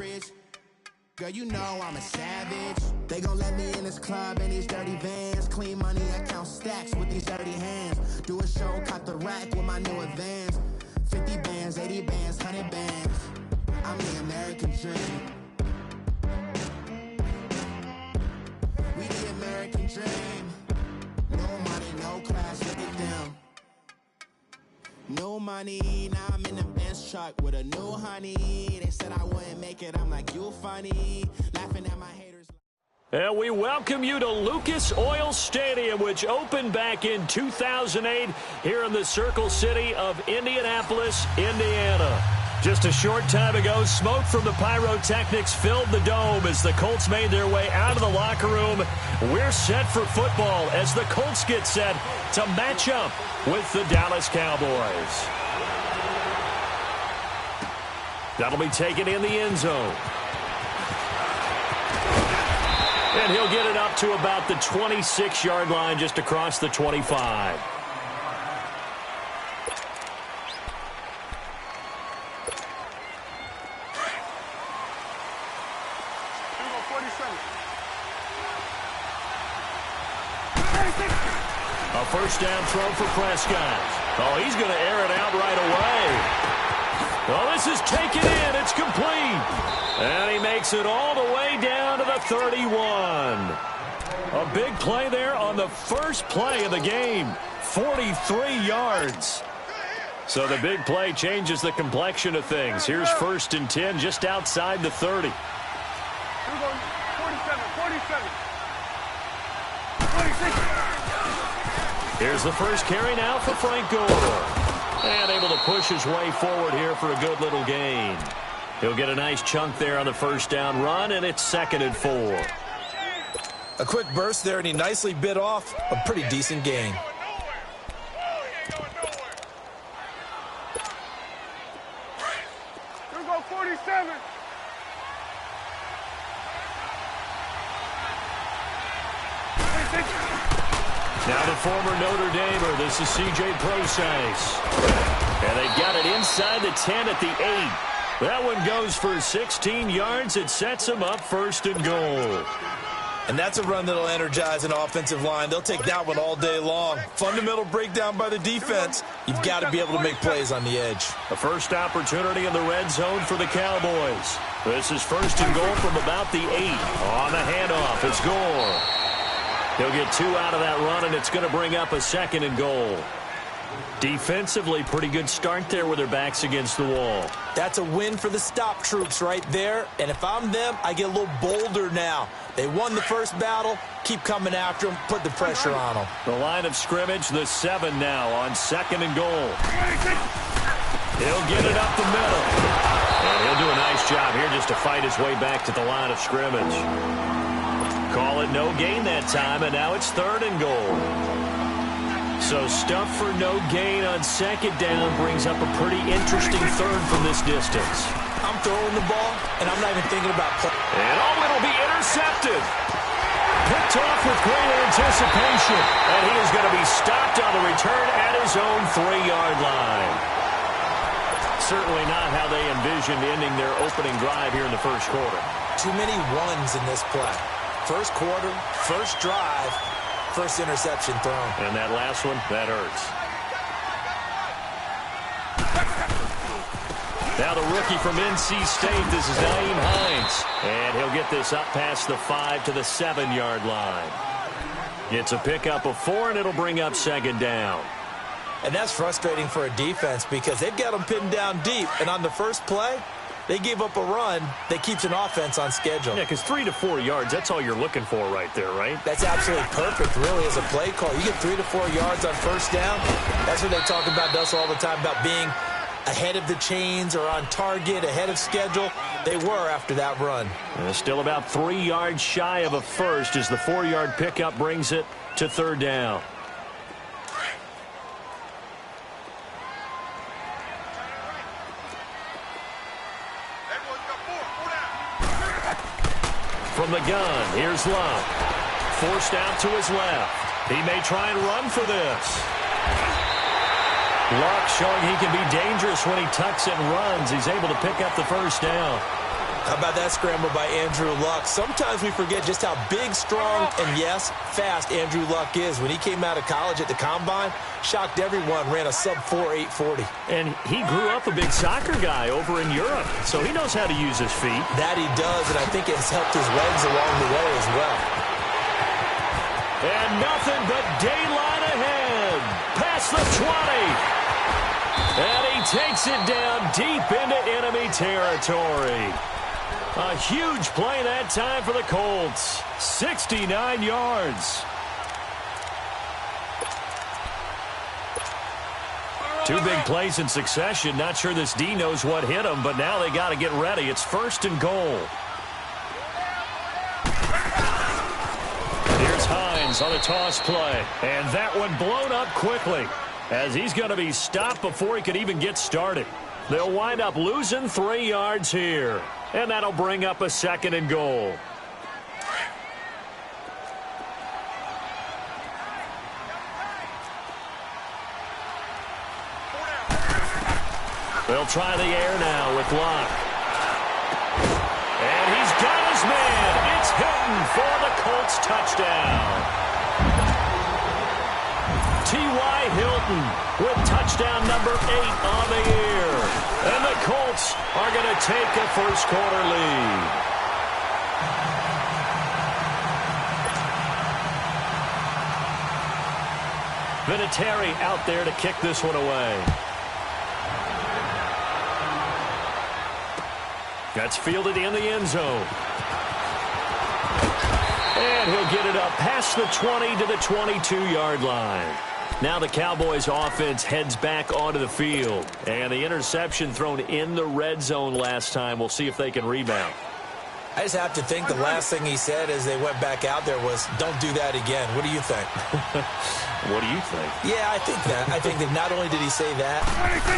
average. Girl, you know I'm a savage. They gon' let me in this club in these dirty vans. Clean money, I count stacks with these dirty hands. Do a show, cop the rack with my new advance. 50 bands, 80 bands, 100 bands. I'm the American dream. We the American dream. No money, no class, look at them. No money, now I'm in the Benz truck with a new honey. They said I wouldn't make it, I'm like, you funny. Laughing at my haters. And we welcome you to Lucas Oil Stadium, which opened back in 2008 here in the Circle City of Indianapolis, Indiana. Just a short time ago, smoke from the pyrotechnics filled the dome as the Colts made their way out of the locker room. We're set for football as the Colts get set to match up with the Dallas Cowboys. That'll be taken in the end zone. And he'll get it up to about the 26-yard line, just across the 25. A first down throw for Prescott. Oh, he's going to air it out right away. Well, this is taken in. It's complete. And he makes it all the way down to the 31. A big play there on the first play of the game. 43 yards. So the big play changes the complexion of things. Here's 1st and 10 just outside the 30. 47, 46. Here's the first carry now for Frank Gore. And able to push his way forward here for a good little gain. He'll get a nice chunk there on the first down run, and it's 2nd and 4. A quick burst there, and he nicely bit off a pretty decent gain. Here we go, 47. Now the former Notre Damer, this is C.J. Prosise. And they got it inside the 10 at the 8. That one goes for 16 yards. It sets them up 1st and goal. And that's a run that'll energize an offensive line. They'll take that one all day long. Fundamental breakdown by the defense. You've got to be able to make plays on the edge. The first opportunity in the red zone for the Cowboys. This is 1st and goal from about the 8. On the handoff, it's Gore. He'll get 2 out of that run, and it's going to bring up a 2nd and goal. Defensively, pretty good start there with their backs against the wall. That's a win for the stop troops right there. And if I'm them, I get a little bolder now. They won the first battle. Keep coming after them. Put the pressure on them. The line of scrimmage, the 7 now on 2nd and goal. He'll get it up the middle. And he'll do a nice job here just to fight his way back to the line of scrimmage. Call it no gain that time, and now it's 3rd and goal. So stuff for no gain on 2nd down brings up a pretty interesting 3rd from this distance. I'm throwing the ball, and I'm not even thinking about play. And it'll be intercepted. Picked off with great anticipation. And he is going to be stopped on the return at his own 3-yard line. Certainly not how they envisioned ending their opening drive here in the first quarter. Too many ones in this play. First quarter, first drive, first interception thrown. And that last one, that hurts. Now the rookie from NC State, this is Nyheim Hines. And he'll get this up past the 5 to the 7-yard line. It's a pickup of 4, and it'll bring up 2nd down. And that's frustrating for a defense because they've got them pinned down deep. And on the first play, they gave up a run that keeps an offense on schedule. Yeah, because 3 to 4 yards, that's all you're looking for right there, right? That's absolutely perfect, really, as a play call. You get 3 to 4 yards on first down. That's what they talk about us all the time, about being ahead of the chains or on target, ahead of schedule. They were after that run. Still about 3 yards shy of a first as the 4-yard pickup brings it to 3rd down. From the gun, here's Love. Forced out to his left. He may try and run for this. Luck showing he can be dangerous when he tucks and runs. He's able to pick up the first down. How about that scramble by Andrew Luck? Sometimes we forget just how big, strong, and, yes, fast Andrew Luck is. When he came out of college at the Combine, shocked everyone, ran a sub-4 840. And he grew up a big soccer guy over in Europe, so he knows how to use his feet. That he does, and I think it has helped his legs along the way as well. And nothing but daylight ahead. Past the 20. And he takes it down deep into enemy territory. A huge play that time for the Colts. 69 yards. Two big plays in succession. Not sure this D knows what hit him, but now they got to get ready. It's 1st and goal. Here's Hines on a toss play. And that one blown up quickly, as he's going to be stopped before he could even get started. They'll wind up losing 3 yards here, and that'll bring up a 2nd and goal. They'll try the air now with Locke. And he's got his man. It's Hilton for the Colts touchdown. T.Y. Hilton with touchdown number 8 on the year. And the Colts are going to take a first-quarter lead. Vinatieri out there to kick this one away. That's fielded in the end zone. And he'll get it up past the 20 to the 22-yard line. Now the Cowboys offense heads back onto the field. And the interception thrown in the red zone last time. We'll see if they can rebound. I just have to think the last thing he said as they went back out there was, don't do that again. What do you think? What do you think? Yeah, I think that. I think that not only did he say that,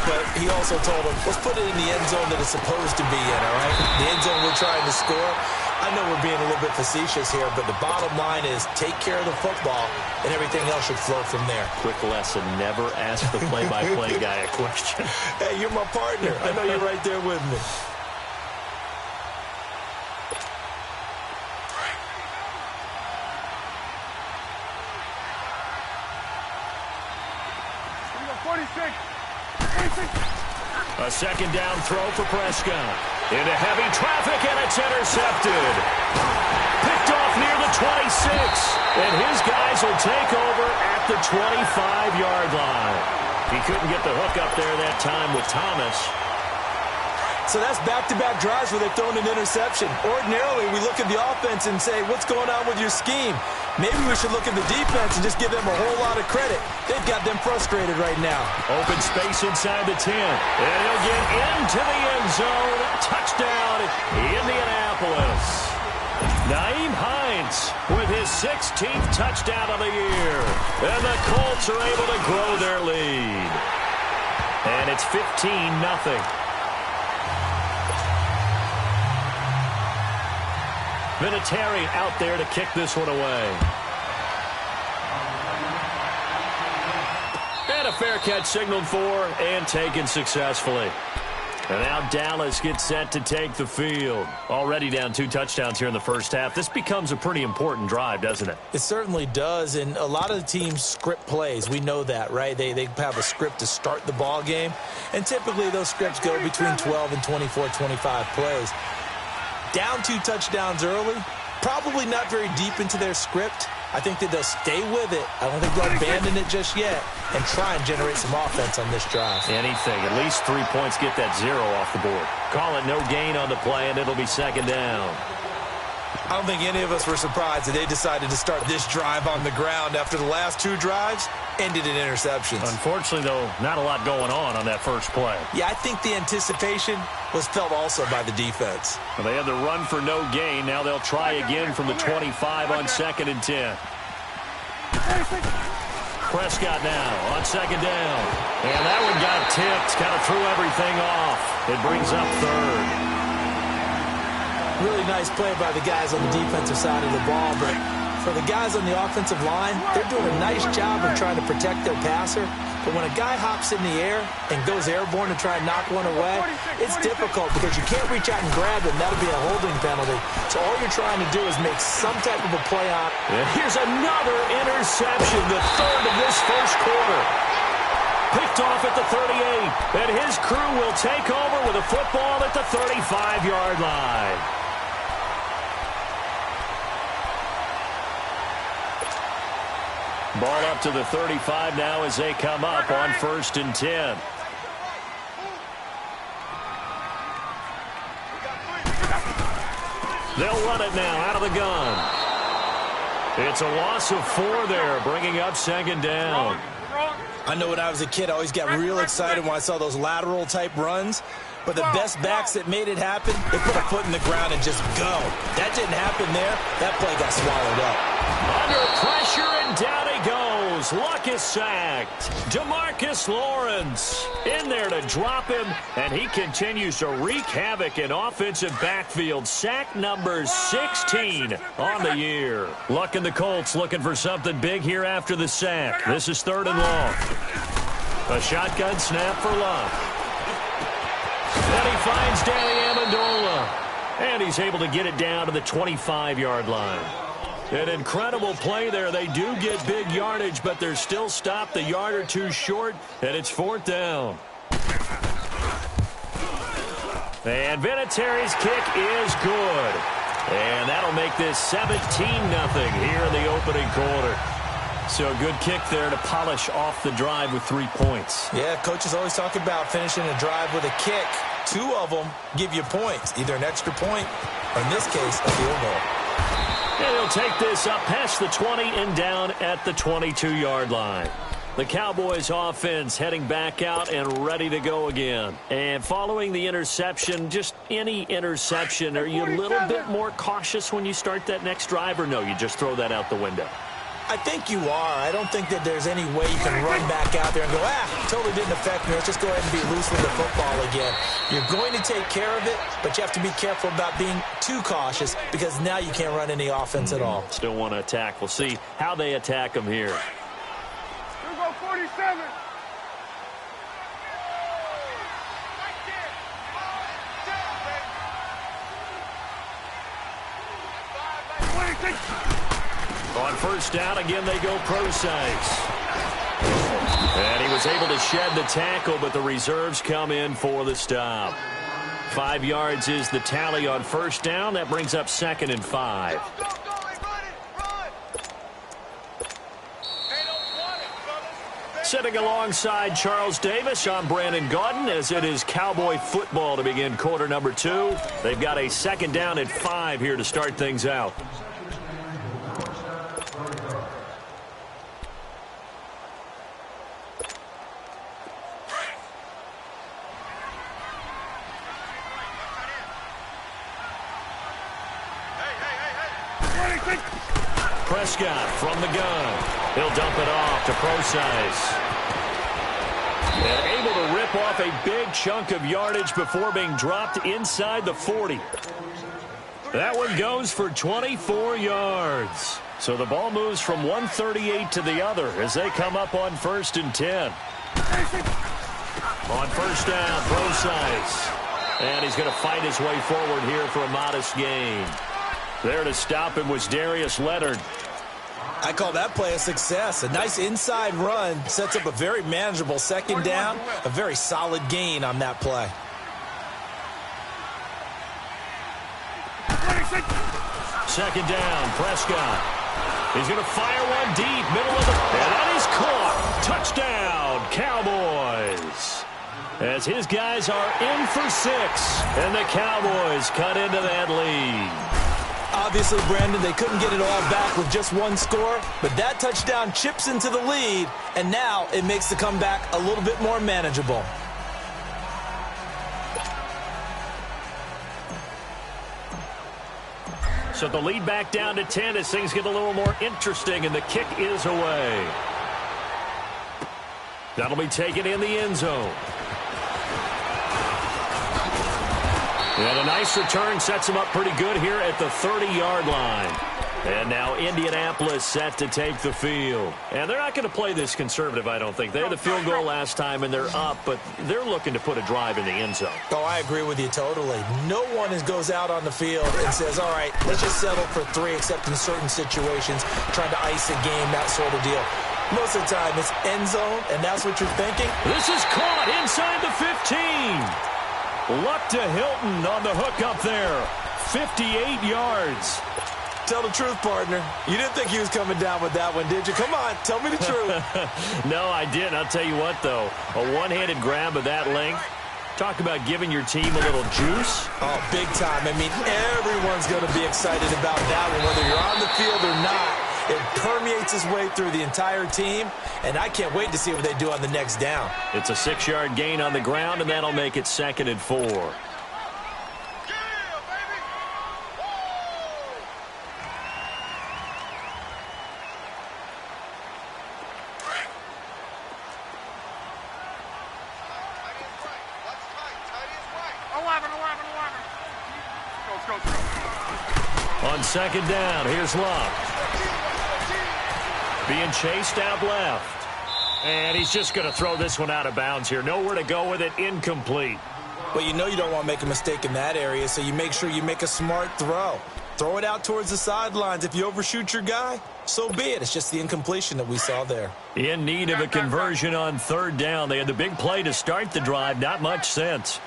but he also told him, let's put it in the end zone that it's supposed to be in, all right? The end zone we're trying to score. I know we're being a little bit facetious here, but the bottom line is take care of the football, and everything else should flow from there. Quick lesson, never ask the play-by-play guy a question. Hey, you're my partner. I know you're right there with me. A second down throw for Prescott. Into heavy traffic, and it's intercepted. Picked off near the 26. And his guys will take over at the 25-yard line. He couldn't get the hook up there that time with Thomas. So that's back-to-back drives where they've thrown an interception. Ordinarily, we look at the offense and say, what's going on with your scheme? Maybe we should look at the defense and just give them a whole lot of credit. They've got them frustrated right now. Open space inside the 10. And he'll get into the end zone. Touchdown, Indianapolis. Nyheim Hines with his 16th touchdown of the year. And the Colts are able to grow their lead. And it's 15-0. Vinatieri out there to kick this one away. And a fair catch signaled for and taken successfully. And now Dallas gets set to take the field. Already down 2 touchdowns here in the first half. This becomes a pretty important drive, doesn't it? It certainly does, and a lot of the teams script plays. We know that, right? They have a script to start the ball game, and typically those scripts go between 12 and 24, 25 plays. Down 2 touchdowns early, probably not very deep into their script. I think that they'll stay with it. I don't think they'll abandon it just yet and try and generate some offense on this drive. Anything. At least 3 points get that 0 off the board. Call it no gain on the play, and it'll be second down. I don't think any of us were surprised that they decided to start this drive on the ground after the last 2 drives ended in interceptions. Unfortunately, though, not a lot going on that first play. Yeah, I think the anticipation was felt also by the defense. Well, they had the run for no gain. Now they'll try again from the 25 on 2nd and 10. Prescott now on second down. And that one got tipped. Kind of threw everything off. It brings up 3rd. Really nice play by the guys on the defensive side of the ball, but for the guys on the offensive line, they're doing a nice job of trying to protect their passer, But when a guy hops in the air and goes airborne to try and knock one away, it's difficult because you can't reach out and grab it, and that'll be a holding penalty. So all you're trying to do is make some type of a play on. And here's another interception, the third of this first quarter. Picked off at the 38, and his crew will take over with a football at the 35-yard line. Ball up to the 35 now as they come up on 1st and 10. They'll run it now out of the gun. It's a loss of 4 there, bringing up 2nd down. I know when I was a kid, I always got real excited when I saw those lateral-type runs. But the best backs that made it happen, they put a foot in the ground and just go. That didn't happen there. That play got swallowed up. Under pressure, and down he goes. Luck is sacked. DeMarcus Lawrence in there to drop him, and he continues to wreak havoc in offensive backfield. Sack number 16 on the year. Luck and the Colts looking for something big here after the sack. This is 3rd and long. A shotgun snap for Luck. And he finds Danny Amendola. And he's able to get it down to the 25-yard line. An incredible play there. They do get big yardage, but they're still stopped a yard or two short, and it's 4th down. And Vinatieri's kick is good. And that'll make this 17-0 here in the opening quarter. So a good kick there to polish off the drive with 3 points. Yeah, coaches always talk about finishing a drive with a kick. 2 of them give you points, either an extra point or, in this case, a field goal. And he'll take this up past the 20 and down at the 22-yard line. The Cowboys offense heading back out and ready to go again. And following the interception, just any interception, are you a little bit more cautious when you start that next drive, or no, you just throw that out the window? I think you are. I don't think that there's any way you can run back out there and go, totally didn't affect me. Let's just go ahead and be loose with the football again. You're going to take care of it, but you have to be careful about being too cautious because now you can't run any offense at all. Still want to attack. We'll see how they attack them here. Here go 47. On 1st down, again, they go pro size. And he was able to shed the tackle, but the reserves come in for the stop. 5 yards is the tally on 1st down. That brings up 2nd and 5. Sitting alongside Charles Davis, I'm Brandon Gaudin, as it is Cowboy football to begin quarter number 2. They've got a 2nd down at 5 here to start things out. Prescott from the gun. He'll dump it off to Procise. And able to rip off a big chunk of yardage before being dropped inside the 40. That one goes for 24 yards. So the ball moves from 138 to the other as they come up on 1st and 10. On 1st down, Procise. And he's going to fight his way forward here for a modest gain. There to stop him was Darius Leonard. I call that play a success. A nice inside run sets up a very manageable 2nd down. A very solid gain on that play. 2nd down, Prescott. He's going to fire one deep, middle of the... And that is caught. Touchdown, Cowboys. As his guys are in for 6. And the Cowboys cut into that lead. Obviously, Brandon, they couldn't get it all back with just 1 score, but that touchdown chips into the lead, and now it makes the comeback a little bit more manageable. So the lead back down to 10 as things get a little more interesting, and the kick is away. That'll be taken in the end zone. And a nice return sets him up pretty good here at the 30-yard line. And now Indianapolis set to take the field. And they're not going to play this conservative, I don't think. They had the field goal last time, and they're up, but they're looking to put a drive in the end zone. Oh, I agree with you totally. No one goes out on the field and says, all right, let's just settle for 3, except in certain situations, trying to ice a game, that sort of deal. Most of the time, it's end zone, and that's what you're thinking. This is caught inside the 15. Luck to Hilton on the hook up there. 58 yards. Tell the truth, partner. You didn't think he was coming down with that one, did you? Come on, tell me the truth. No, I didn't. I'll tell you what, though. A one-handed grab of that length. Talk about giving your team a little juice. Oh, big time. I mean, everyone's going to be excited about that one, whether you're on the field or not. It permeates its way through the entire team, and I can't wait to see what they do on the next down. It's a 6-yard gain on the ground, and that'll make it 2nd and 4. On 2nd down, here's Luck. Being chased out left. And he's just going to throw this one out of bounds here. Nowhere to go with it. Incomplete. Well, you know you don't want to make a mistake in that area, so you make sure you make a smart throw. Throw it out towards the sidelines. If you overshoot your guy, so be it. It's just the incompletion that we saw there. In need of a conversion on 3rd down. They had the big play to start the drive. Not much sense.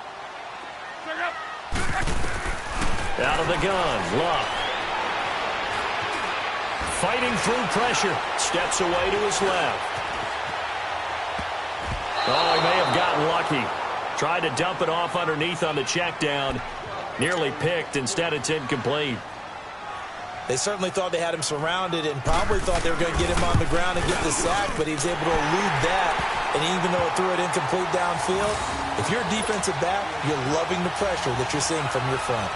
Out of the gun, Luck. Fighting through pressure. Steps away to his left. Oh, he may have gotten lucky. Tried to dump it off underneath on the check down. Nearly picked. Instead, it's incomplete. They certainly thought they had him surrounded and probably thought they were going to get him on the ground and get the sack, but he was able to elude that. And even though it threw it incomplete downfield, if you're a defensive back, you're loving the pressure that you're seeing from your front.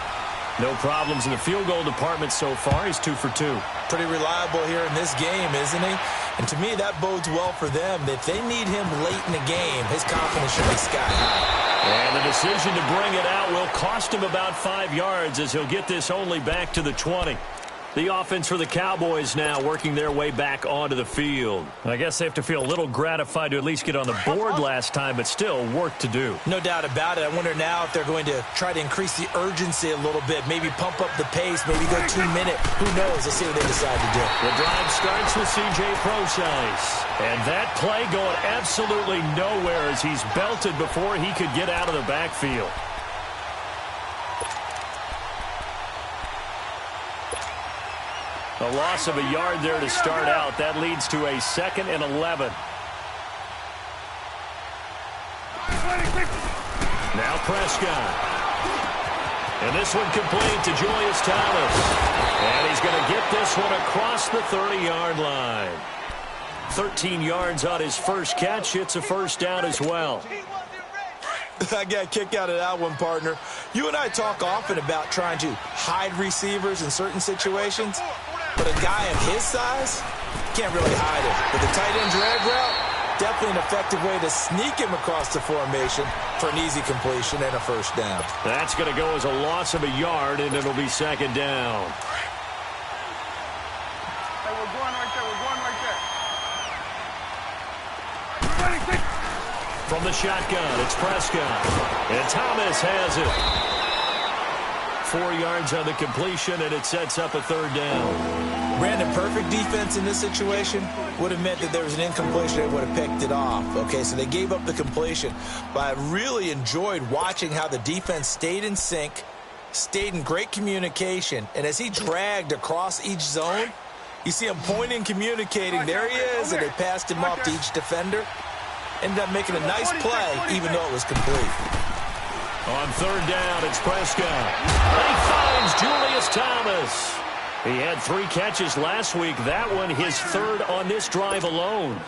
No problems in the field goal department so far. He's 2 for 2. Pretty reliable here in this game, isn't he? And to me, that bodes well for them. If they need him late in the game, his confidence should be sky high. And the decision to bring it out will cost him about 5 yards as he'll get this only back to the 20. The offense for the Cowboys now working their way back onto the field. I guess they have to feel a little gratified to at least get on the board last time, but still work to do. No doubt about it. I wonder now if they're going to try to increase the urgency a little bit, maybe pump up the pace, maybe go 2 minute. Who knows? Let's see what they decide to do. The drive starts with C.J. Procise. And that play going absolutely nowhere as he's belted before he could get out of the backfield. A loss of a yard there to start out. That leads to a 2nd and 11. Now Prescott. And this one complete to Julius Thomas. And he's going to get this one across the 30-yard line. 13 yards on his first catch. It's a 1st down as well. I got a kick out of that one, partner. You and I talk often about trying to hide receivers in certain situations. But a guy of his size, can't really hide him. With the tight end drag route, definitely an effective way to sneak him across the formation for an easy completion and a 1st down. That's going to go as a loss of a yard, and it'll be 2nd down. Hey, we're going right there. We're going right there. From the shotgun, it's Prescott. And Thomas has it. 4 yards on the completion, and it sets up a 3rd down. Brandon, perfect defense in this situation would have meant that there was an incompletion. They would have picked it off. Okay, so they gave up the completion. But I really enjoyed watching how the defense stayed in sync, stayed in great communication, and as he dragged across each zone, you see him pointing, communicating. There he is, and they passed him off to each defender. Ended up making a nice play, even though it was complete. On 3rd down, it's Prescott. And he finds Julius Thomas. He had 3 catches last week. That one, his 3rd on this drive alone.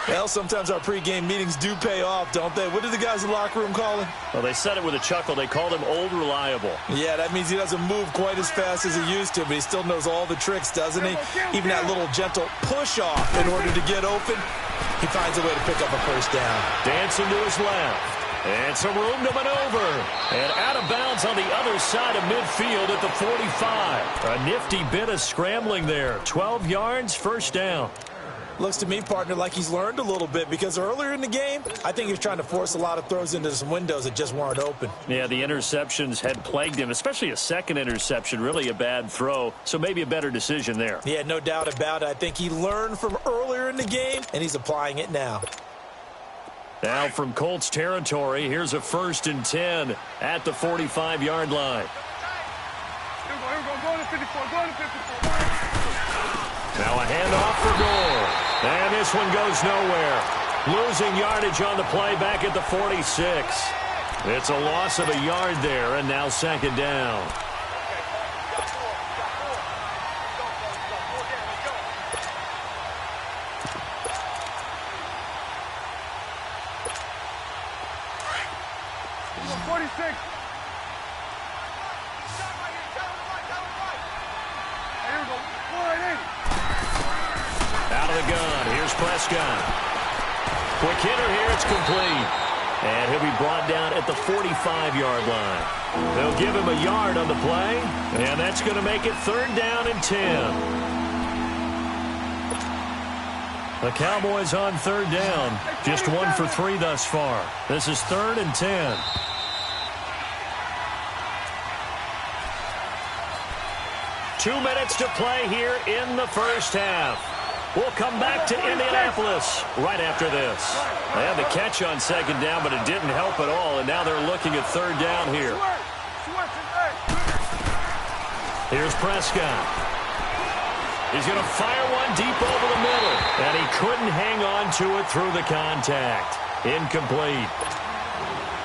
Well, sometimes our pregame meetings do pay off, don't they? What did the guys in the locker room call him? Well, they said it with a chuckle. They called him Old Reliable. Yeah, that means he doesn't move quite as fast as he used to, but he still knows all the tricks, doesn't he? Even that little gentle push-off in order to get open, he finds a way to pick up a 1st down. Dancing to his left. And some room to maneuver. And out of bounds on the other side of midfield at the 45. A nifty bit of scrambling there. 12 yards, first down. Looks to me, partner, like he's learned a little bit, because earlier in the game, I think he was trying to force a lot of throws into some windows that just weren't open. Yeah, the interceptions had plagued him, especially a second interception, really a bad throw, so maybe a better decision there. Yeah, no doubt about it. I think he learned from earlier in the game, and he's applying it now. Now from Colts territory, here's a 1st and 10 at the 45-yard line. Here we go, go to 54, go to 54. Now a handoff for Gore. And this one goes nowhere. Losing yardage on the play back at the 46. It's a loss of a yard there, and now 2nd down. Prescott. Quick hitter here, it's complete. And he'll be brought down at the 45-yard line. They'll give him a yard on the play, and that's going to make it 3rd down and 10. The Cowboys on 3rd down. Just 1 for 3 thus far. This is 3rd and 10. Two minutes to play here in the first half. We'll come back to Indianapolis right after this. They had the catch on 2nd down, but it didn't help at all, and now they're looking at 3rd down here. Here's Prescott. He's going to fire one deep over the middle, and he couldn't hang on to it through the contact. Incomplete.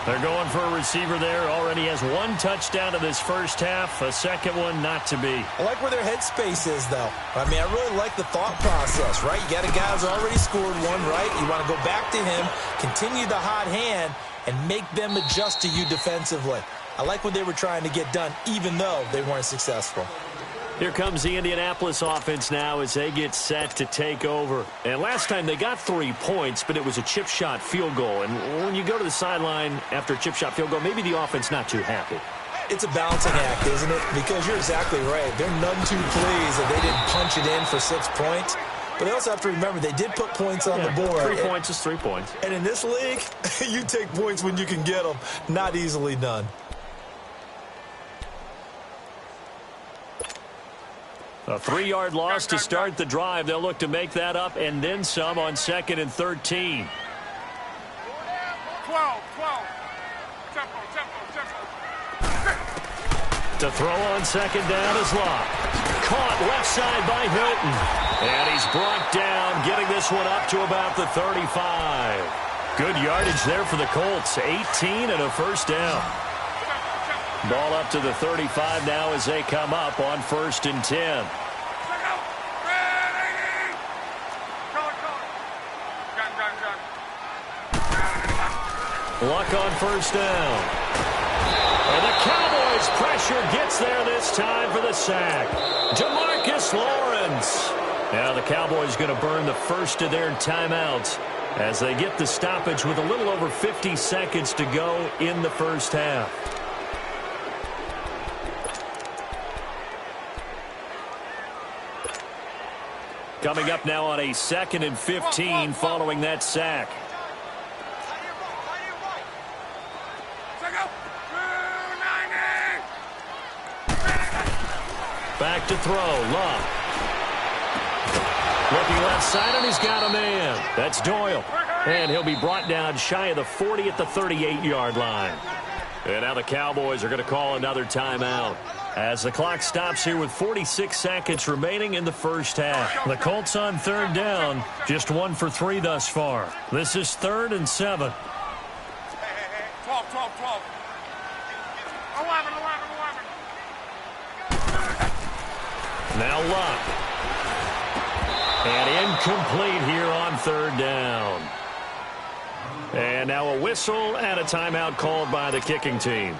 They're going for a receiver there. Already has 1 touchdown in this first half. A second one not to be. I like where their headspace is, though. I mean, I really like the thought process, right? You got a guy who's already scored one, right? You want to go back to him, continue the hot hand, and make them adjust to you defensively. I like what they were trying to get done, even though they weren't successful. Here comes the Indianapolis offense now as they get set to take over. And last time they got 3 points, but it was a chip shot field goal. And when you go to the sideline after a chip shot field goal, maybe the offense not too happy. It's a balancing act, isn't it? Because you're exactly right. They're none too pleased that they didn't punch it in for 6 points. But they also have to remember they did put points on the board. 3 points is 3 points. And in this league, you take points when you can get them. Not easily done. A 3-yard loss to start the drive. They'll look to make that up and then some on 2nd and 13. 12. To throw on 2nd down is Locke. Caught left side by Hilton. And he's brought down, getting this one up to about the 35. Good yardage there for the Colts. 18 and a first down. Ball up to the 35 now as they come up on 1st and 10. Luck on 1st down. And the Cowboys pressure gets there this time for the sack. DeMarcus Lawrence. Now the Cowboys going to burn the first of their timeouts as they get the stoppage with a little over 50 seconds to go in the first half. Coming up now on a 2nd and 15 following that sack. Back to throw, Love. Looking left side, and he's got a man. That's Doyle. And he'll be brought down shy of the 40 at the 38-yard line. And now the Cowboys are going to call another timeout as the clock stops here with 46 seconds remaining in the first half. The Colts on 3rd down, just 1 for 3 thus far. This is 3rd and 7. 12. 11. Now Luck. And incomplete here on 3rd down. And now a whistle and a timeout called by the kicking team,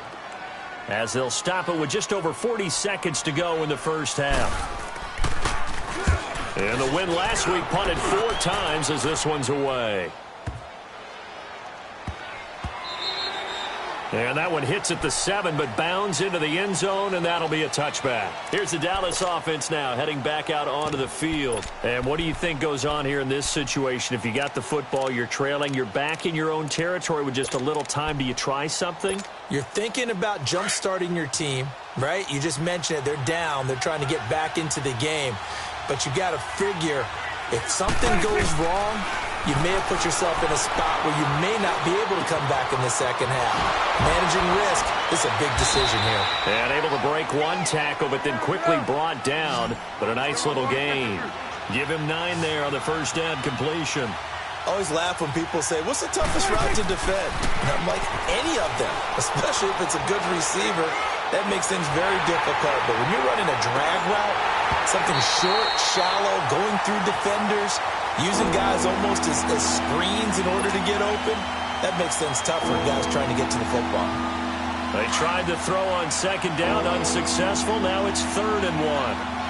as they'll stop it with just over 40 seconds to go in the first half. And the win last week punted 4 times as this one's away. And that one hits at the 7, but bounds into the end zone, and that'll be a touchback. Here's the Dallas offense now, heading back out onto the field. And what do you think goes on here in this situation? If you got the football, you're trailing, you're back in your own territory with just a little time. Do you try something? You're thinking about jump-starting your team, right? You just mentioned it. They're down. They're trying to get back into the game. But you got to figure, if something goes wrong, you may have put yourself in a spot where you may not be able to come back in the second half. Managing risk is a big decision here. And able to break one tackle, but then quickly brought down. But a nice little gain. Give him 9 there on the first down completion. I always laugh when people say, what's the toughest route to defend? And I'm like, any of them, especially if it's a good receiver. That makes things very difficult. But when you're running a drag route, something short, shallow, going through defenders, using guys almost as screens in order to get open, that makes things tough for guys trying to get to the football. They tried to throw on second down, unsuccessful. Now it's 3rd and 1.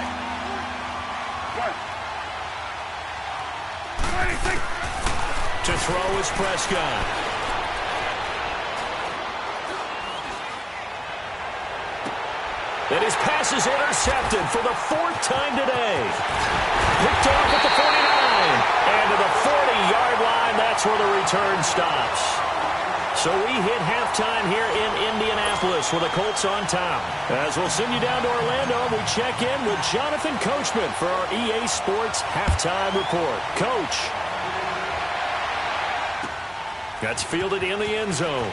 To throw is Prescott. And his pass is intercepted for the 4th time today. Picked off at the 49. And to the 40-yard line, that's where the return stops. So we hit halftime here in Indianapolis with the Colts on top. As we'll send you down to Orlando, we check in with Jonathan Coachman for our EA Sports Halftime Report. Coach. That's fielded in the end zone.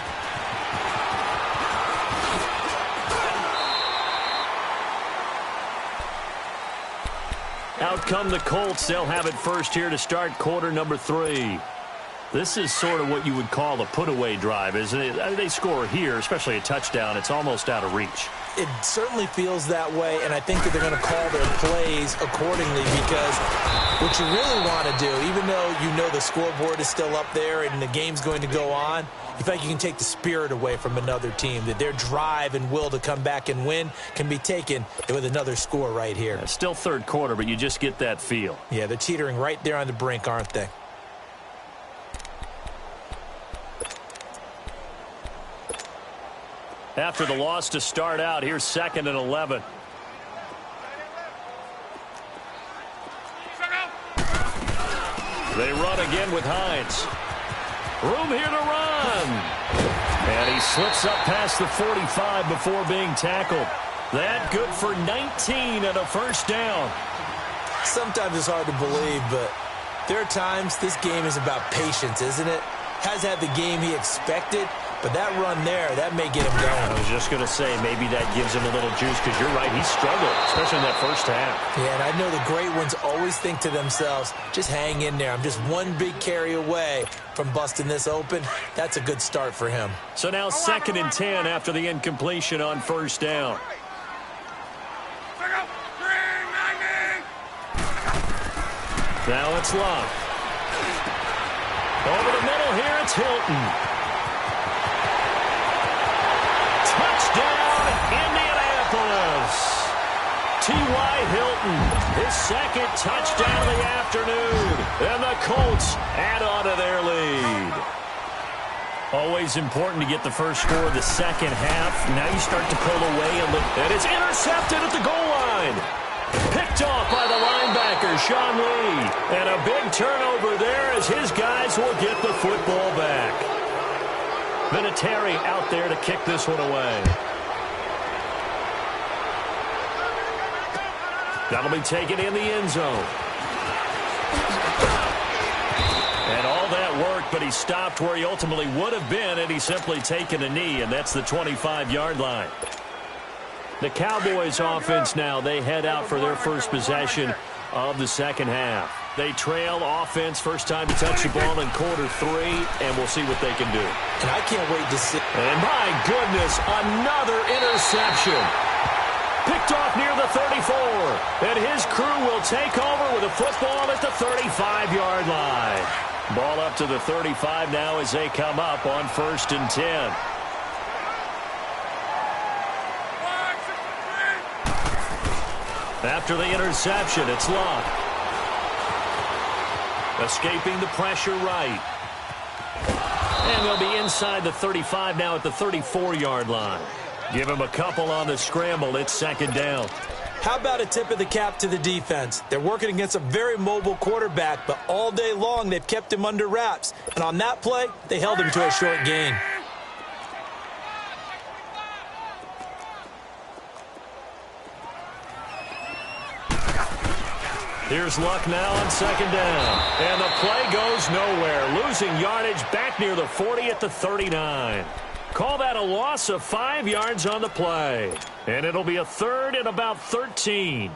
Out come the Colts. They'll have it first here to start quarter number 3. This is sort of what you would call a put-away drive, isn't it? I mean, they score here, especially a touchdown. It's almost out of reach. It certainly feels that way, and I think that they're going to call their plays accordingly because what you really want to do, even though you know the scoreboard is still up there and the game's going to go on, you think you can take the spirit away from another team, that their drive and will to come back and win can be taken with another score right here. Yeah, still 3rd quarter, but you just get that feel. Yeah, they're teetering right there on the brink, aren't they? After the loss to start out, here's 2nd and 11. They run again with Hines. Room here to run. And he slips up past the 45 before being tackled. That good for 19 and a first down. Sometimes it's hard to believe, but there are times this game is about patience, isn't it? Has had the game he expected, but that run there, that may get him going. I was just going to say, maybe that gives him a little juice, because you're right, he struggled, especially in that first half. Yeah, and I know the great ones always think to themselves, just hang in there. I'm just one big carry away from busting this open. That's a good start for him. So now 2nd and 10 after the incompletion on first down. Now it's Love. Over the middle here, it's Hilton. Touchdown, Indianapolis. T.Y. Hilton, his 2nd touchdown of the afternoon. And the Colts add on to their lead. Always important to get the first score of the second half. Now you start to pull away, and it's intercepted at the goal line. Picked off by the linebacker, Sean Lee. And a big turnover there as his guys will get the football back. Vinatieri out there to kick this one away. That'll be taken in the end zone. And all that worked, but he stopped where he ultimately would have been had he simply taken a knee, and that's the 25-yard line. The Cowboys offense now, they head out for their first possession of the second half. They trail offense, first time to touch the ball in quarter 3, and we'll see what they can do. And I can't wait to see. And my goodness, another interception. Picked off near the 34. And his crew will take over with a football at the 35-yard line. Ball up to the 35 now as they come up on 1st and 10. After the interception, it's Love. Escaping the pressure right. And they'll be inside the 35 now at the 34-yard line. Give him a couple on the scramble. It's second down. How about a tip of the cap to the defense? They're working against a very mobile quarterback, but all day long they've kept him under wraps. And on that play, they held him to a short gain. Here's Luck now on second down. And the play goes nowhere. Losing yardage back near the 40 at the 39. Call that a loss of 5 yards on the play. And it'll be a third and about 13.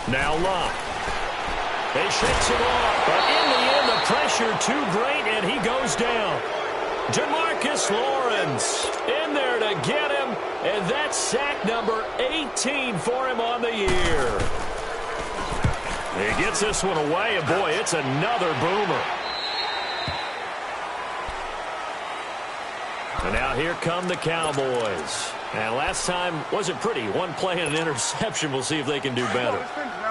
Now Luck. They shakes it off. But in the end, the pressure too great, and he goes down. Jamarcus Lawrence in there to get him, and that's sack number 18 for him on the year. He gets this one away, and boy, it's another boomer. And now here come the Cowboys. And last time wasn't pretty. One play and an interception. We'll see if they can do better.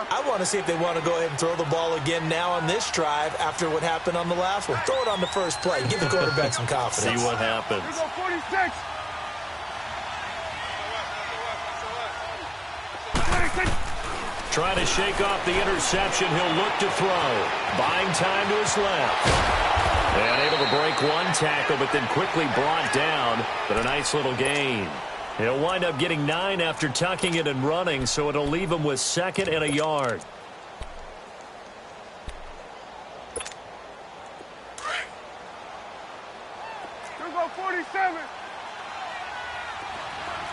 I want to see if they want to go ahead and throw the ball again now on this drive after what happened on the last one. Throw it on the first play. Give the quarterback some confidence. See what happens. Trying to shake off the interception. He'll look to throw. Buying time to his left. And able to break one tackle, but then quickly brought down. But a nice little gain. He'll wind up getting 9 after tucking it and running, so it'll leave him with 2nd and a yard. Here we go, 47.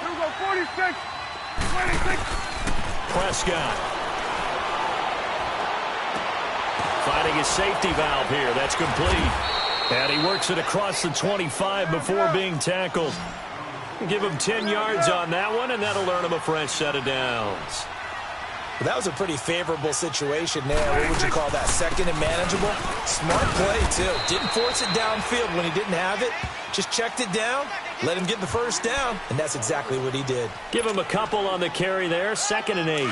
Here we go, 46. 26. Prescott. Finding his safety valve here. That's complete. And he works it across the 25 before being tackled. Give him 10 yards on that one, and that'll earn him a fresh set of downs. Well, that was a pretty favorable situation there. What would you call that? 2nd and manageable? Smart play, too. Didn't force it downfield when he didn't have it. Just checked it down, let him get the first down, and that's exactly what he did. Give him a couple on the carry there. 2nd and 8.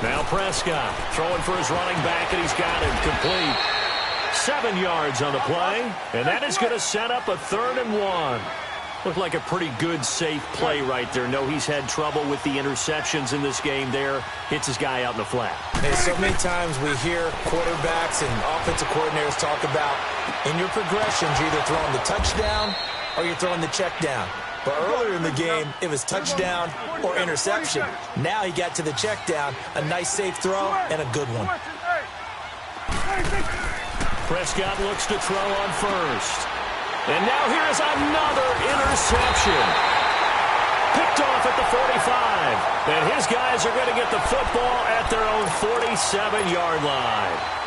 Now Prescott throwing for his running back, and he's got him complete. 7 yards on the play, and that is going to set up a 3rd and 1. Looked like a pretty good, safe play right there. No, he's had trouble with the interceptions in this game there. Hits his guy out in the flat. Hey, so many times we hear quarterbacks and offensive coordinators talk about in your progressions, you're either throwing the touchdown or you're throwing the check down. But earlier in the game, it was touchdown or interception. Now he got to the check down, a nice safe throw, and a good one. Prescott looks to throw on first. And now here is another interception. Picked off at the 45. And his guys are going to get the football at their own 47-yard line.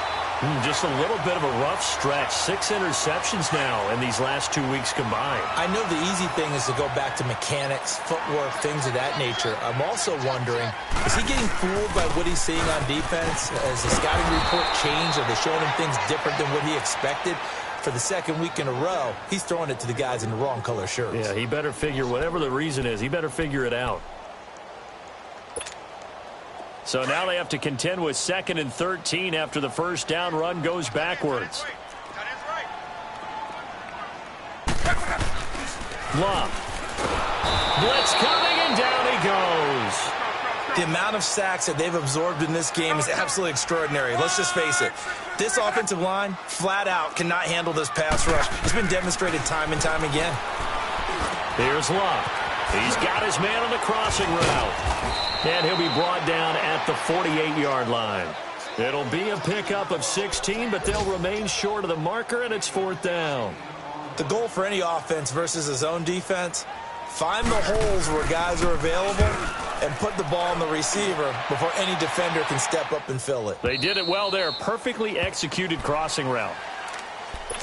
Just a little bit of a rough stretch. 6 interceptions now in these last 2 weeks combined. I know the easy thing is to go back to mechanics, footwork, things of that nature. I'm also wondering, is he getting fooled by what he's seeing on defense? Has the scouting report changed? Are they showing him things different than what he expected? For the 2nd week in a row, he's throwing it to the guys in the wrong color shirts. Yeah, he better figure, whatever the reason is, he better figure it out. So now they have to contend with 2nd and 13 after the first down run goes backwards. Love. Blitz coming, and down he goes. The amount of sacks that they've absorbed in this game is absolutely extraordinary. Let's just face it. This offensive line, flat out, cannot handle this pass rush. It's been demonstrated time and time again. Here's Love. He's got his man on the crossing route. And he'll be brought down at the 48-yard line. It'll be a pickup of 16, but they'll remain short of the marker, and it's 4th down. The goal for any offense versus his own defense, find the holes where guys are available and put the ball on the receiver before any defender can step up and fill it. They did it well there. Perfectly executed crossing route.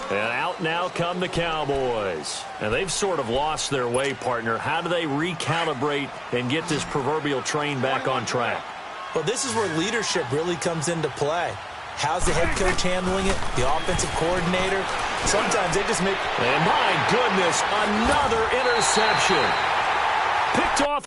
And out now come the Cowboys. And they've sort of lost their way, partner. How do they recalibrate and get this proverbial train back on track? Well, this is where leadership really comes into play. How's the head coach handling it? The offensive coordinator? Sometimes they just make... And my goodness, another interception. Picked off.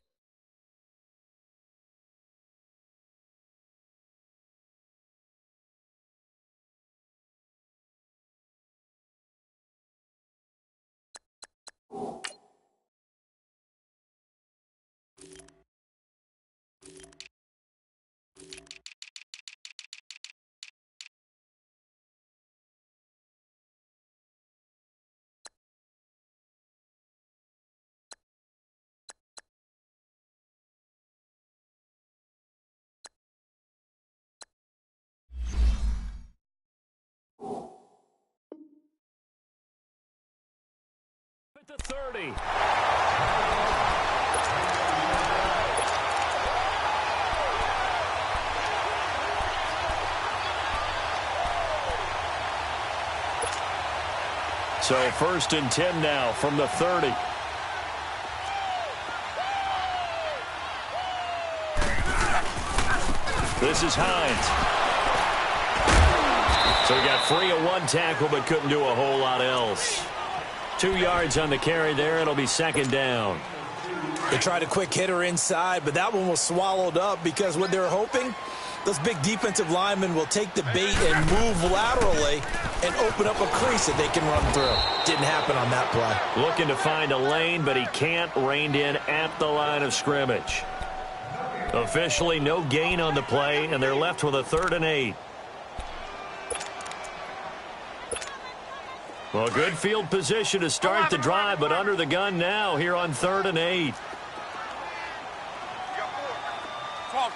At the 30. So 1st and 10 now from the 30. This is Hines. So he got free of one tackle but couldn't do a whole lot else. 2 yards on the carry there. It'll be 2nd down. They tried a quick hitter inside, but that one was swallowed up because what they're hoping, those big defensive linemen will take the bait and move laterally and open up a crease that they can run through. Didn't happen on that play. Looking to find a lane, but he can't. Reined in at the line of scrimmage. Officially no gain on the play, and they're left with a 3rd and 8. Well, good field position to start the drive, but under the gun now here on 3rd and 8. 12.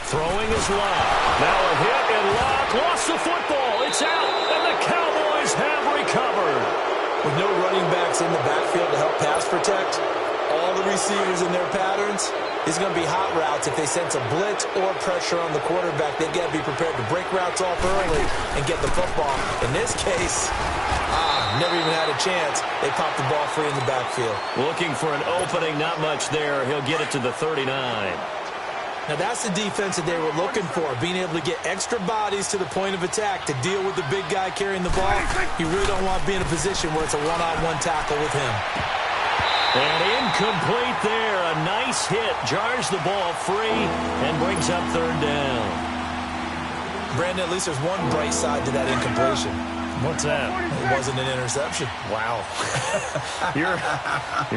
Throwing is Locke. Now a hit, and Locke lost the football. It's out, and the Cowboys have recovered. With no running backs in the backfield to help pass protect, all the receivers in their patterns, it's going to be hot routes. If they sense a blitz or pressure on the quarterback, they've got to be prepared to break routes off early and get the football. In this case, never even had a chance. They popped the ball free in the backfield. Looking for an opening, not much there. He'll get it to the 39. Now that's the defense that they were looking for, being able to get extra bodies to the point of attack to deal with the big guy carrying the ball. You really don't want to be in a position where it's a one-on-one tackle with him. And incomplete there. A nice hit. Jars the ball free and brings up 3rd down. Brandon, at least there's one bright side to that incompletion. What's that? It wasn't an interception. Wow. You're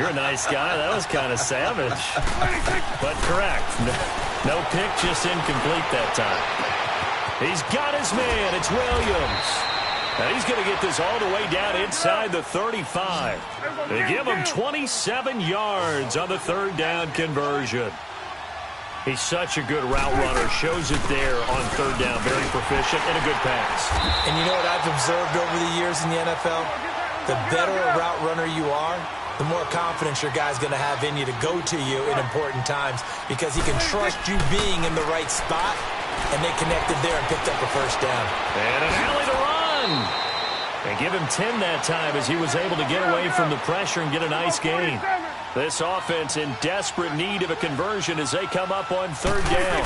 a nice guy. That was kind of savage. But correct. No pick, just incomplete that time. He's got his man. It's Williams. Now he's going to get this all the way down inside the 35. They give him 27 yards on the 3rd down conversion. He's such a good route runner. Shows it there on 3rd down. Very proficient and a good pass. And you know what I've observed over the years in the NFL? The better a route runner you are, the more confidence your guy's going to have in you to go to you in important times because he can trust you being in the right spot, and they connected there and picked up a 1st down. And an alley to run. And give him 10 that time as he was able to get away from the pressure and get a nice gain. This offense in desperate need of a conversion as they come up on 3rd down.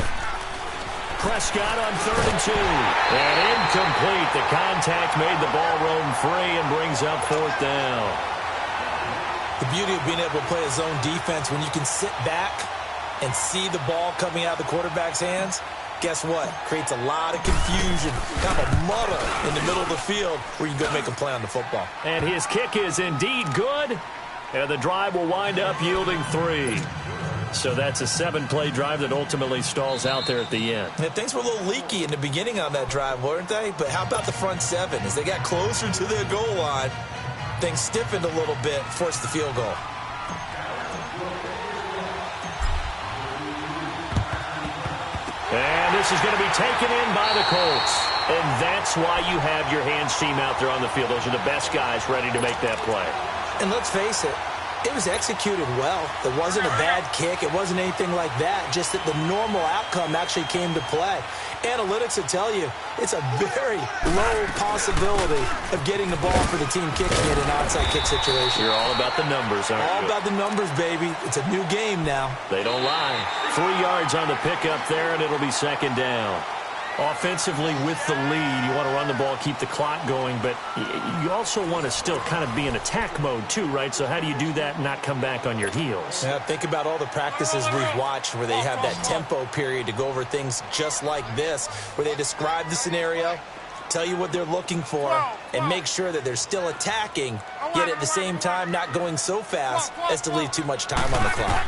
Prescott on 3rd and 2. And incomplete. The contact made the ball roam free and brings up 4th down. The beauty of being able to play a zone defense when you can sit back and see the ball coming out of the quarterback's hands, guess what? Creates a lot of confusion, kind of a muddle in the middle of the field where you can go make a play on the football. And his kick is indeed good. And the drive will wind up yielding 3. So that's a 7-play drive that ultimately stalls out there at the end. And things were a little leaky in the beginning on that drive, weren't they? But how about the front 7? As they got closer to their goal line, things stiffened a little bit, forced the field goal. And this is going to be taken in by the Colts. And that's why you have your hands team out there on the field. Those are the best guys ready to make that play. And let's face it, It was executed well. It wasn't a bad kick. It wasn't anything like that. Just that the normal outcome actually came to play. Analytics will tell you it's a very low possibility of getting the ball for the team kicking it in an onside kick situation. You're all about the numbers, aren't you? All about the numbers, baby. It's a new game now. They don't lie. 3 yards on the pickup there, and it'll be second down. Offensively, with the lead, you want to run the ball, keep the clock going, but you also want to still kind of be in attack mode too, right? So how do you do that and not come back on your heels? Yeah, think about all the practices we've watched where they have that tempo period to go over things just like this, where they describe the scenario, tell you what they're looking for, and make sure that they're still attacking, yet at the same time not going so fast as to leave too much time on the clock.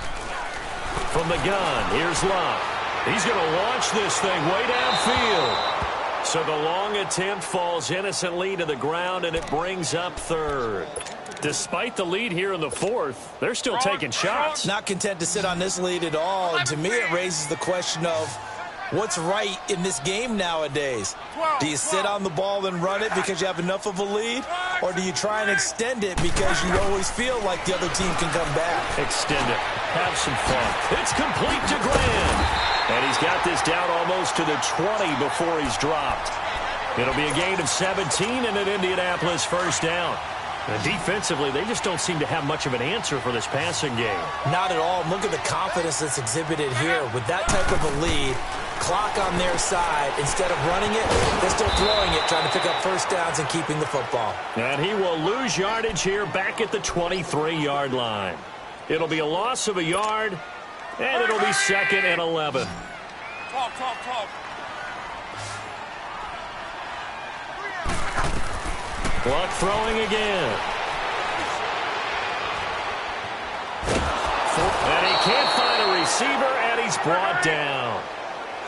From the gun, here's Love. He's going to launch this thing way downfield. So the long attempt falls innocently to the ground, and it brings up third. Despite the lead here in the fourth, they're still taking shots. Not content to sit on this lead at all. And to me, it raises the question of what's right in this game nowadays. Do you sit on the ball and run it because you have enough of a lead? Or do you try and extend it because you always feel like the other team can come back? Extend it. Have some fun. It's complete to Graham. And he's got this down almost to the 20 before he's dropped. It'll be a gain of 17 and an Indianapolis first down. And defensively, they just don't seem to have much of an answer for this passing game. Not at all. Look at the confidence that's exhibited here. With that type of a lead, clock on their side, instead of running it, they're still throwing it, trying to pick up first downs and keeping the football. And he will lose yardage here back at the 23-yard line. It'll be a loss of a yard, and it'll be second and 11. Talk. Clock throwing again. And he can't find a receiver, and he's brought down.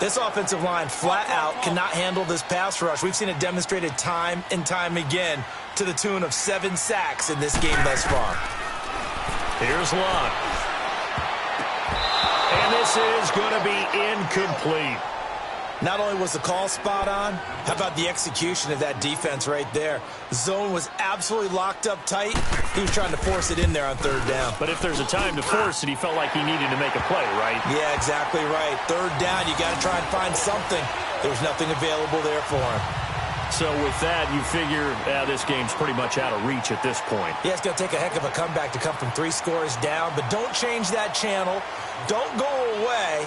This offensive line flat out cannot handle this pass rush. We've seen it demonstrated time and time again to the tune of 7 sacks in this game thus far. Here's Luck. And this is going to be incomplete. Not only was the call spot on, how about the execution of that defense right there? The zone was absolutely locked up tight. He was trying to force it in there on third down. But if there's a time to force it, he felt like he needed to make a play, right? Yeah, exactly right. Third down, you got to try and find something. There was nothing available there for him. So with that, you figure this game's pretty much out of reach at this point. Yeah, it's going to take a heck of a comeback to come from 3 scores down, but don't change that channel. Don't go away.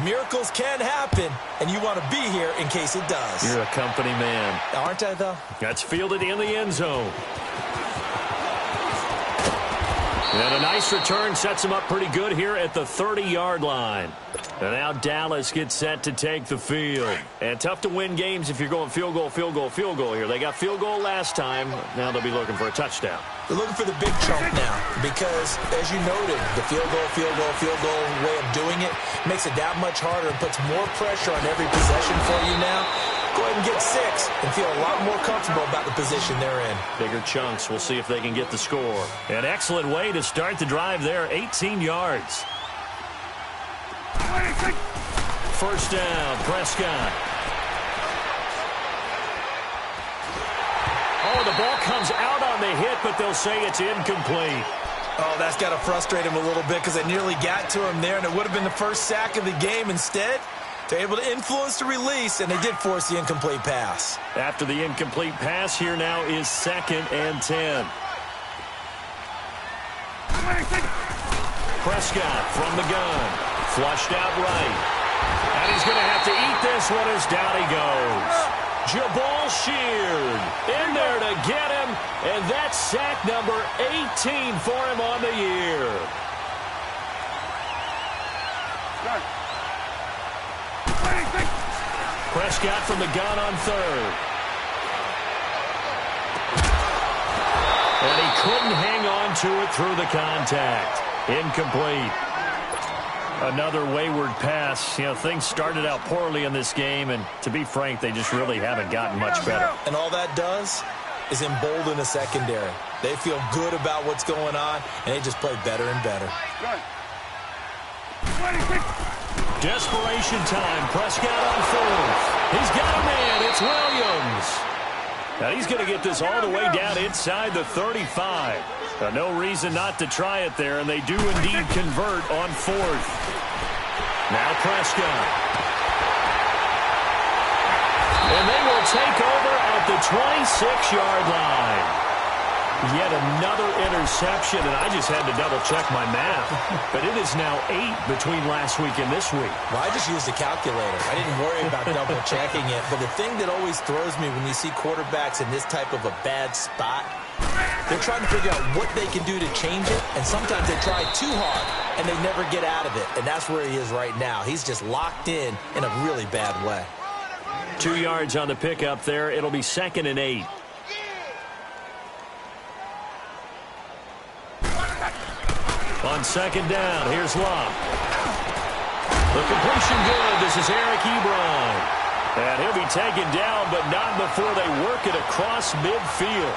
Miracles can happen, and you want to be here in case it does. You're a company man. Aren't I, though? That's fielded in the end zone. And a nice return sets him up pretty good here at the 30-yard line. And now Dallas gets set to take the field. And tough to win games if you're going field goal here. They got field goal last time. Now they'll be looking for a touchdown. They're looking for the big chunk now because, as you noted, the field goal way of doing it makes it that much harder and puts more pressure on every possession for you now. Go ahead and get 6 and feel a lot more comfortable about the position they're in. Bigger chunks. We'll see if they can get the score. An excellent way to start the drive there, 18 yards. First down, Prescott. Oh, the ball comes out on the hit, but they'll say it's incomplete. Oh, that's got to frustrate him a little bit because they nearly got to him there, and it would have been the first sack of the game. Instead, they're able to influence the release, and they did force the incomplete pass. After the incomplete pass, here now is 2nd and 10. Prescott from the gun. Flushed out right. And he's going to have to eat this one as down he goes. Jabal Sheard in there to get him. And that's sack number 18 for him on the year. Prescott from the gun on 3rd. And he couldn't hang on to it through the contact. Incomplete. Another wayward pass. You know, things started out poorly in this game, and to be frank, they just really haven't gotten much better. And all that does is embolden the secondary. They feel good about what's going on, and they just play better and better. Desperation time. Prescott on 4th. He's got a man. It's Williams. Now he's going to get this all the way down inside the 35. No reason not to try it there, and they do indeed convert on 4th. Now Prescott. And they will take over at the 26-yard line. Yet another interception, and I just had to double-check my math. But it is now 8 between last week and this week. Well, I just used a calculator. I didn't worry about double-checking it. But the thing that always throws me when you see quarterbacks in this type of a bad spot, they're trying to figure out what they can do to change it, and sometimes they try too hard, and they never get out of it. And that's where he is right now. He's just locked in a really bad way. 2 yards on the pickup there. It'll be 2nd and 8. On 2nd down, here's Locke. The completion good. This is Eric Ebron. And he'll be taken down, but not before they work it across midfield.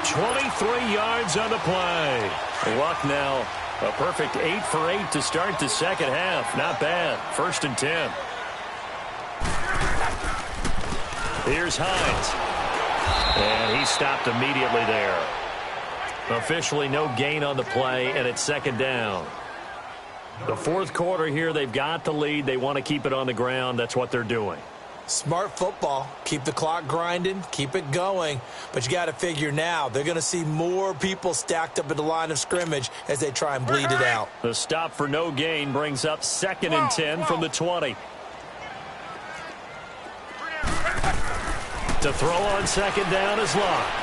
23 yards on the play. Luck now, a perfect 8 for 8 to start the second half. Not bad. 1st and 10. Here's Hines. And he stopped immediately there. Officially no gain on the play, and it's 2nd down. The 4th quarter here, they've got the lead. They want to keep it on the ground. That's what they're doing. Smart football. Keep the clock grinding. Keep it going. But you got to figure now, they're going to see more people stacked up at the line of scrimmage as they try and bleed it out. The stop for no gain brings up 2nd and 10 from the 20. To throw on 2nd down is Locke.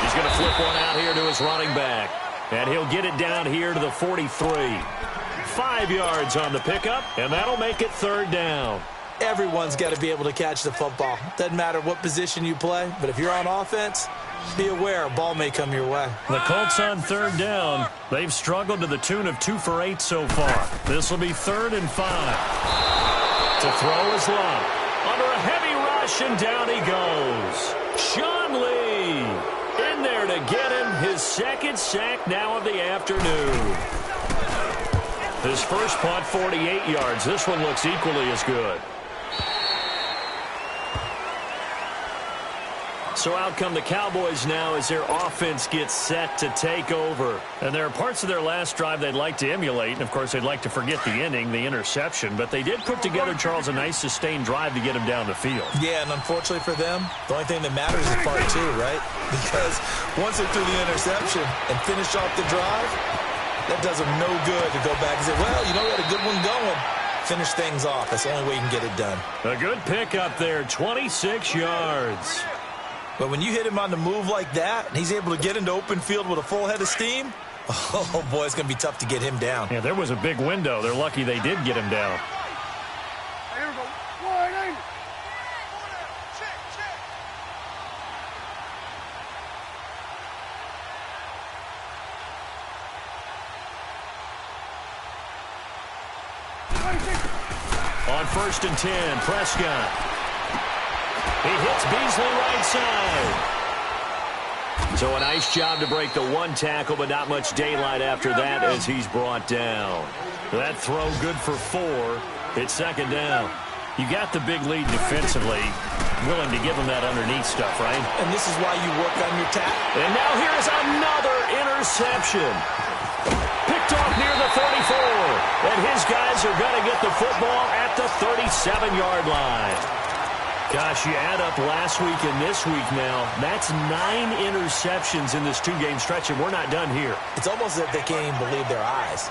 He's going to flip one out here to his running back. And he'll get it down here to the 43. 5 yards on the pickup, and that'll make it 3rd down. Everyone's got to be able to catch the football. Doesn't matter what position you play, but if you're on offense, be aware a ball may come your way. The Colts on 3rd down. They've struggled to the tune of 2 for 8 so far. This will be 3rd and 5. To throw is Locke. Under a heavy rush, and down he goes. Sean Lee in there to get him his 2nd sack now of the afternoon. His first punt, 48 yards. This one looks equally as good. So out come the Cowboys now as their offense gets set to take over. And there are parts of their last drive they'd like to emulate. And, of course, they'd like to forget the ending, the interception. But they did put together, Charles, a nice sustained drive to get him down the field. Yeah, and unfortunately for them, the only thing that matters is part 2, right? Because once they threw the interception and finished off the drive, that does them no good to go back and say, well, you know, we had a good one going. Finish things off. That's the only way you can get it done. A good pickup there, 26 yards. But when you hit him on the move like that, and he's able to get into open field with a full head of steam, oh, boy, it's going to be tough to get him down. Yeah, there was a big window. They're lucky they did get him down. Here we go. Warning. On 1st and 10, Prescott. He hits Beasley right side. So a nice job to break the 1 tackle, but not much daylight after that as he's brought down. That throw good for 4. It's 2nd down. You got the big lead defensively. Willing to give him that underneath stuff, right? And this is why you work on your tackle. And now here's another interception. Picked off near the 34. And his guys are going to get the football at the 37-yard line. Gosh, you add up last week and this week now, that's 9 interceptions in this 2-game stretch, and we're not done here. It's almost as if they can't even believe their eyes.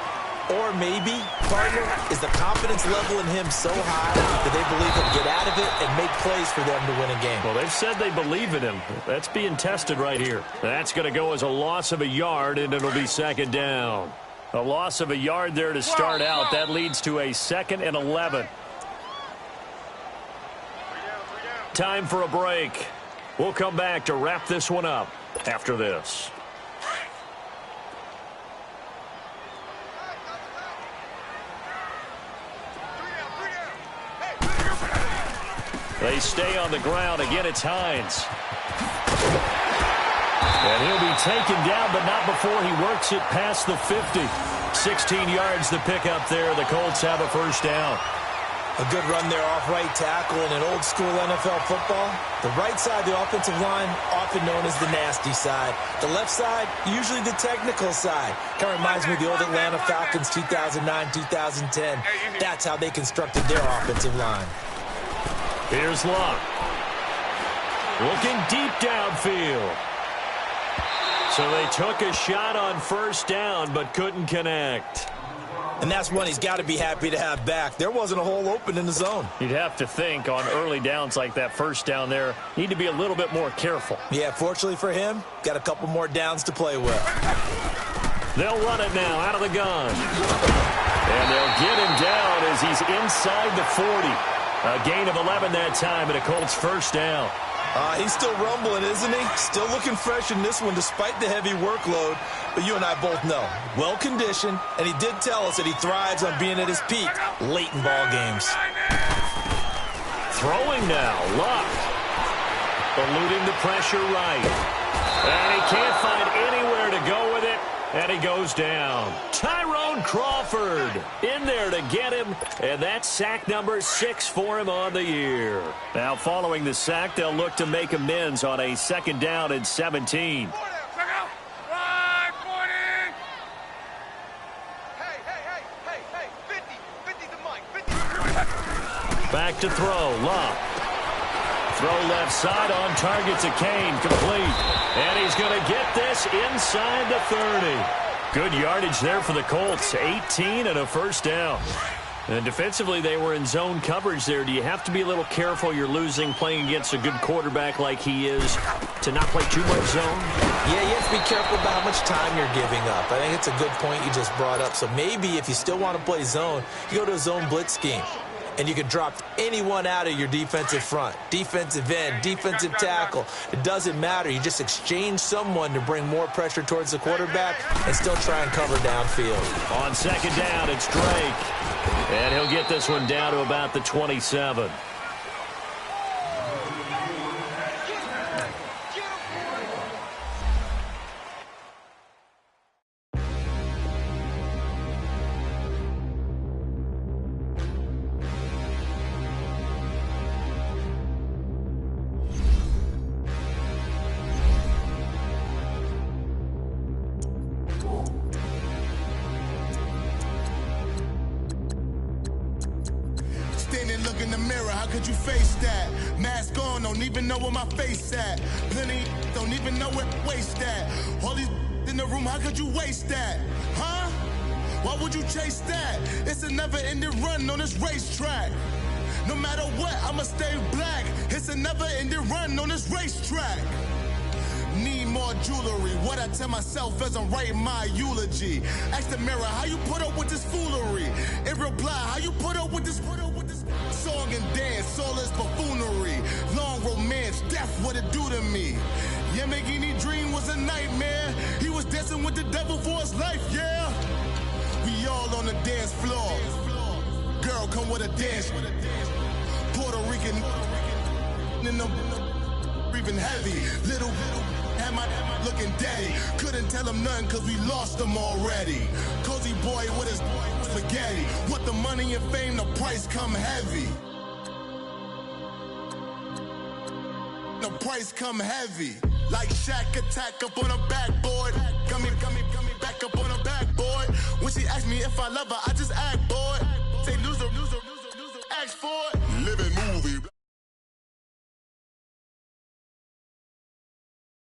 Or maybe, partner, is the confidence level in him so high that they believe he'll get out of it and make plays for them to win a game. Well, they've said they believe in him. That's being tested right here. That's going to go as a loss of a yard, and it'll be 2nd down. A loss of a yard there to start out. That leads to a 2nd and 11. Time for a break. We'll come back to wrap this one up after this. They stay on the ground. Again, it's Hines. And he'll be taken down, but not before he works it past the 50. 16 yards to pick up there. The Colts have a 1st down. A good run there off right tackle in an old-school NFL football. The right side of the offensive line, often known as the nasty side. The left side, usually the technical side. Kind of reminds me of the old Atlanta Falcons 2009-2010. That's how they constructed their offensive line. Here's Luck. Looking deep downfield. So they took a shot on first down, but couldn't connect. And that's one he's got to be happy to have back. There wasn't a hole open in the zone. You'd have to think on early downs like that first down there, need to be a little bit more careful. Yeah, fortunately for him, got a couple more downs to play with. They'll run it now out of the gun. And they'll get him down as he's inside the 40. A gain of 11 that time and a Colts first down. He's still rumbling, isn't he? Still looking fresh in this one despite the heavy workload. But you and I both know, well-conditioned, and he did tell us that he thrives on being at his peak late in ball games. Throwing now, Luck. Eluding the pressure right. And he can't find anywhere to go with it, and he goes down. Tyrone Crawford in there to get him, and that's sack number 6 for him on the year. Now following the sack, they'll look to make amends on a 2nd down and 17. Back to throw, Luck. Throw left side on target to Kane, complete. And he's going to get this inside the 30. Good yardage there for the Colts, 18 and a first down. And defensively, they were in zone coverage there. Do you have to be a little careful you're losing playing against a good quarterback like he is to not play too much zone? Yeah, you have to be careful about how much time you're giving up. I think it's a good point you just brought up. So maybe if you still want to play zone, you go to a zone blitz scheme. And you can drop anyone out of your defensive front, defensive end, defensive tackle. It doesn't matter. You just exchange someone to bring more pressure towards the quarterback and still try and cover downfield. On 2nd down, it's Drake. And he'll get this one down to about the 27. Look in the mirror, how could you face that? Mask on, don't even know where my face at. Plenty don't even know where waste at. All these in the room, how could you waste that? Huh? Why would you chase that? It's a never-ending run on this racetrack. No matter what, I'ma stay black. It's a never-ending run on this racetrack. Need more jewelry. What I tell myself as I'm writing my eulogy. Ask the mirror, how you put up with this foolery? It reply, how you put up with this song and dance, soulless buffoonery. Long romance, death, what it do to me? Yeah, making me dream was a nightmare. He was dancing with the devil for his life, yeah. We all on the dance floor. Girl, come with a dance. Puerto Rican in the breathing heavy. Little had my looking daddy. Couldn't tell him nothing cause we lost him already. Cozy boy with his spaghetti. With the money and fame, the price come heavy. The price come heavy. Like Shaq attack up on a backboard. Got me back up on a backboard. When she asked me if I love her, I just act bored. Say loser, ask for it. Living